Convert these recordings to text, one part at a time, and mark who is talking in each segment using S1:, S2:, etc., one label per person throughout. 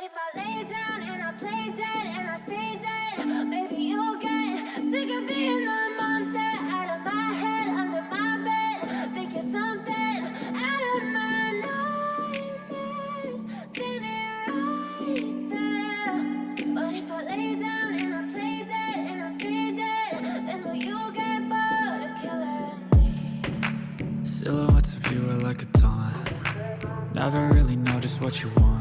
S1: if I lay down and I play dead and I stay dead, maybe you'll get sick of being the monster out of my head, under my bed. Think you're something out of my nightmares, standing right there. But if I lay down and I play dead and I stay dead, then will you get bored of killing me?
S2: Silhouettes of you are like a taunt. Never really know just what you want.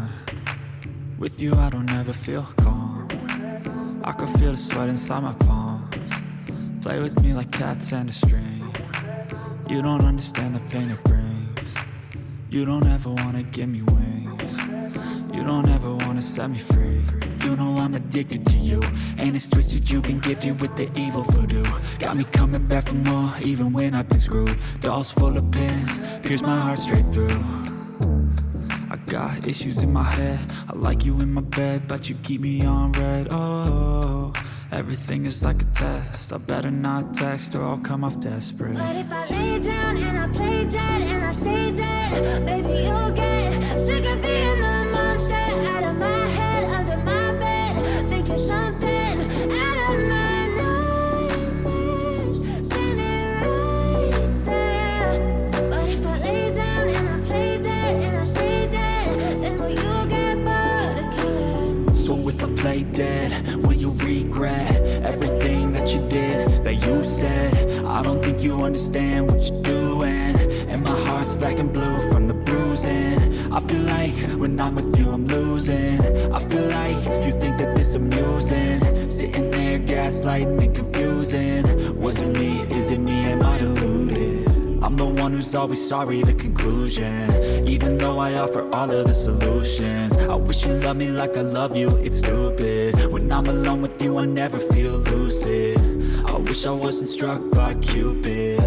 S2: With you I don't ever feel calm. I can feel the sweat inside my palms. Play with me like cats and a string. You don't understand the pain it brings. You don't ever wanna give me wings. You don't ever wanna set me free. You know I'm addicted to you, and it's twisted, you've been gifted with the evil voodoo. Got me coming back for more, even when I've been screwed. Dolls full of pins, pierce my heart straight through. I got issues in my head, I like you in my bed, but you keep me on red. Oh, everything is like a test, I better not text or I'll come off desperate.
S1: But if I lay down and I play dead and I stay dead, baby you'll get sick of being the monster out of my head, under my bed. Think you're something out of my nightmares, standing right there. But if I lay down and I play dead and I stay dead, then will you get bored of killing me?
S2: So if I play dead, will you regret everything that you did, that you said? I don't think you understand what you're doing, and my heart's black and blue from the bruising. I feel like when I'm with you I'm losing. I feel like you think that this amusing, sitting there gaslighting and confusing. Was it me? Is it me? Am I deluded? I'm the one who's always sorry, the conclusion. Even though I offer all of the solutions, I wish you loved me like I love you, it's stupid. When I'm alone with you I never feel lucid. I wish I wasn't struck by Cupid.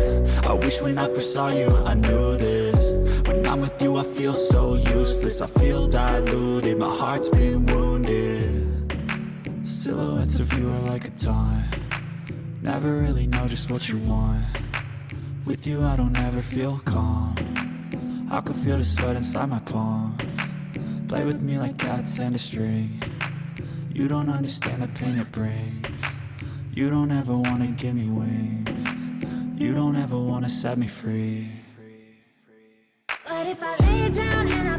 S2: I wish when I first saw you I knew this. When I'm with you I feel so useless, I feel diluted, my heart's been wounded. Silhouettes of you are like a taunt. Never really know just what you want. With you I don't ever feel calm. I can feel the sweat inside my palms. Play with me like cats and a string. You don't understand the pain it brings. You don't ever wanna give me wings. You don't ever wanna set me free.
S1: But if I lay down and I